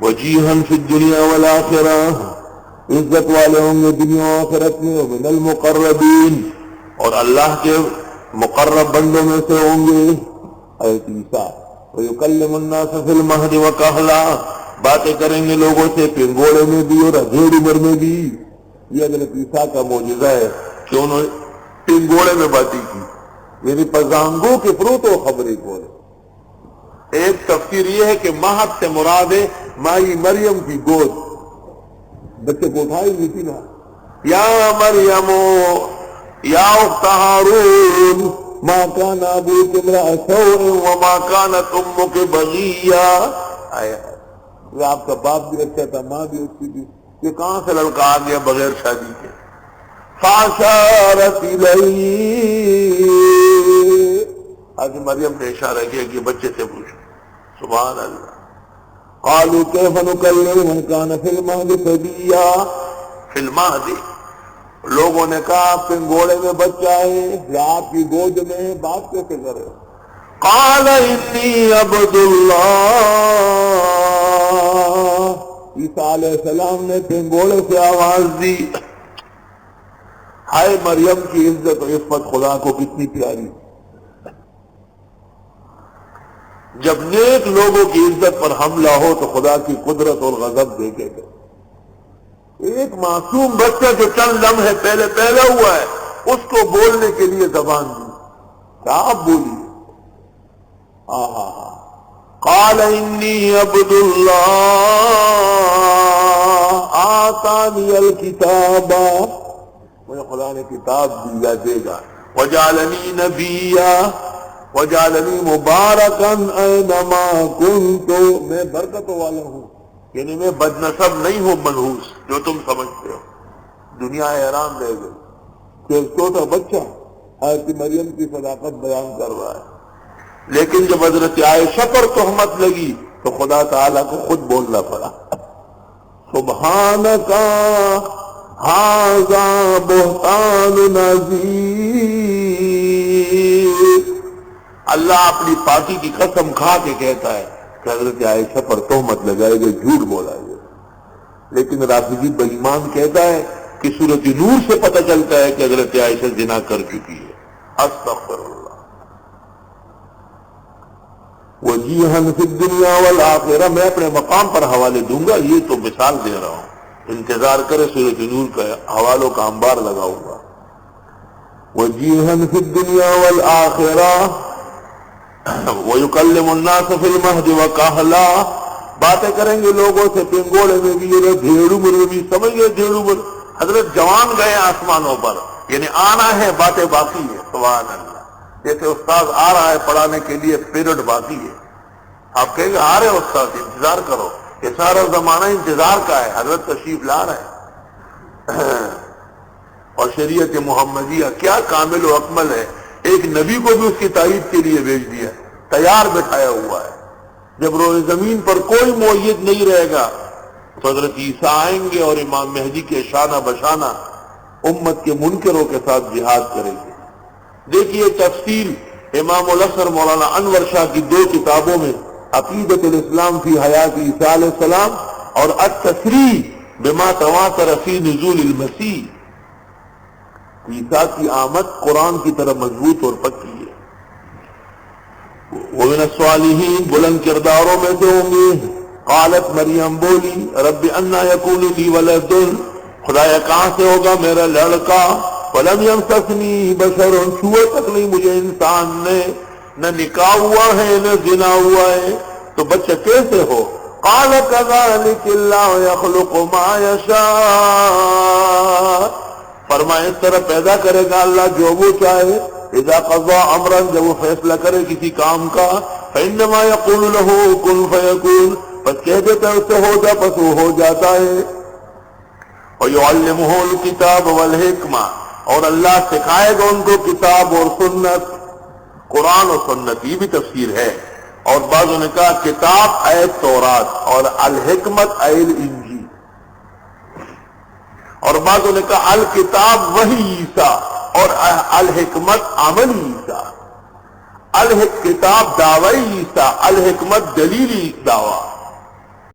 وجیہن فی الدنیا والآخرہ، عزت والے ہوں گے دنیا و آخرت میں، ومن المقربین، اور اللہ کے مقرب بندوں میں سے ہوں گے حضرت عیسیٰ۔ ویکلم الناس فی المہد وکہلا، باتیں کریں گے لوگوں سے پنگوڑے میں بھی اور ادھیڑ عمر میں بھی۔ یہ حضرت عیسیٰ کا معجزہ ہے کہ انہوں نے پنگوڑے میں باتیں کی، یعنی پزانگوں کے پروتو خبریں کو۔ ایک تفسیر یہ ہے کہ مہد سے مراد ہے مائی مریم کی گود، بچے کو اٹھائی ہوئی تھی نا، یا مریم یا اخت ہارون ما کان ابوک امرأ سوء وما کانت امک بغیہ۔ آپ کا باپ بھی اچھا تھا، ماں بھی اچھی تھی، یہ کہاں سے لڑکا آ گیا بغیر شادی کے؟ فاشارت الیہ، آج مریم نے اشارہ کیا کہ بچے سے پوچھو۔ سبحان اللہ۔ قالوا کیف نکلم من کان فی المہد صبیا، فی المہد، لوگوں نے کہا پنگوڑے میں بچہ ہے یا آپ کی گود میں، بات کیسے کرے؟ قال انی عبد اللہ، عیسیٰ علیہ السلام نے پنگوڑے سے آواز دی۔ ہائے مریم کی عزت و عصمت خدا کو کتنی پیاری، جب نیک لوگوں کی عزت پر حملہ ہو تو خدا کی قدرت اور غضب دیکھے گا۔ ایک معصوم بچہ جو چند لمحے پہلے پیدا ہوا ہے، اس کو بولنے کے لیے زبان دی، کیا آپ بولیے؟ قال انی عبد اللہ آتانی الکتاب، مجھے خدا نے کتاب دیا دے گا، وجعلنی نبیا وجعلنی مبارکا اینما کنت، میں برکت والا ہوں، یعنی میں بدنسب نہیں ہوں منحوس جو تم سمجھتے ہو۔ دنیا حیران رہ گئی کہ ایک چھوٹا بچہ حضرت مریم کی صداقت بیان کر رہا ہے، لیکن جب حضرت عائشہ پر تہمت لگی تو خدا تعالیٰ کو خود بولنا پڑا، سبحانک ھذا بہتان عظیم۔ اللہ اپنی پاکی کی قسم کھا کے کہتا ہے کہ حضرت عائشہ پر تہمت لگائے گئے، جھوٹ بولا گیا، لیکن رافضی بے ایمان کہتا ہے کہ سورۃ نور سے پتہ چلتا ہے کہ حضرت عائشہ زنا کر چکی ہے۔ استغفر اللہ۔ وجیہن فی الدنیا والآخرہ، میں اپنے مقام پر حوالے دوں گا، یہ تو مثال دے رہا ہوں، انتظار کرے سورۃ نور کا حوالوں کا انبار لگاؤں گا۔ وجیہن فی الدنیا والآخرہ وَيُكَلِّمُ النَّاسَ فِي الْمَهْدِ وَكَهْلًا، باتیں کریں گے لوگوں سے پنگوڑے میں بھی اور ڈھیڑ عمر میں بھی۔ سمجھ گئے ڈھیڑ عمر؟ حضرت جوان گئے آسمانوں پر، یعنی آنا ہے، باتیں باقی ہے۔ سبحان اللہ۔ جیسے استاد آ رہا ہے پڑھانے کے لیے، پیریڈ باقی ہے، آپ کہیں گے آ رہے استاد، انتظار کرو، یہ سارا زمانہ انتظار کا ہے، حضرت تشریف لا رہے ہیں۔ اور شریعت محمدیہ کیا کامل و اکمل ہے، ایک نبی کو بھی اس کی تائید کے لیے بھیج دیا، تیار بٹھایا ہوا ہے۔ جب روئے زمین پر کوئی مؤید نہیں رہے گا تو حضرت عیسیٰ آئیں گے اور امام مہدی کے شانہ بشانہ امت کے منکروں کے ساتھ جہاد کریں گے۔ دیکھیے تفصیل امام الازہر مولانا انور شاہ کی دو کتابوں میں، عقیدۃ الاسلام فی حیات عیسیٰ علیہ السلام اور التصریح بما تواتر فی نزول المسیح، عیسیٰ کی آمد قرآن کی طرح مضبوط اور پکی ہے۔ ومن الصالحین، بلند کرداروں میں سے ہوں گے۔ قالت مریم بولی رب انا یکون لی ولد، خدایا کہاں سے ہوگا میرا لڑکا، ولم یمسسنی بشر، چھوئے تک نہیں مجھے انسان نے، نہ نکاح ہوا ہے نہ زنا ہوا ہے، تو بچہ کیسے ہو؟ قال کذلک اللہ یخلق ما یشاء، فرمایا اس طرح پیدا کرے گا اللہ جو وہ چاہے، اذا قضى امرا، جب وہ فیصلہ کرے کسی کام کا، فانما یقول له کن فیکون، بس کہہ دیتا ہے اس سے ہو جا، بس وہ ہو جاتا ہے۔ وَيُعَلِّمُهُ الْكِتَابَ وَالْحِکْمَةَ، اور اللہ سکھائے گا ان کو کتاب اور سنت، قرآن و سنت، یہ بھی تفسیر ہے۔ اور بعضوں نے کہا کتاب اے تورات اور الحکمت اے الانجیل، اور بعضوں نے کہا الکتاب وحی عیسیٰ اور الحکمت عمل عیسیٰ، کتاب دعوی عیسیٰ، الحکمت دلیلی دعویٰ۔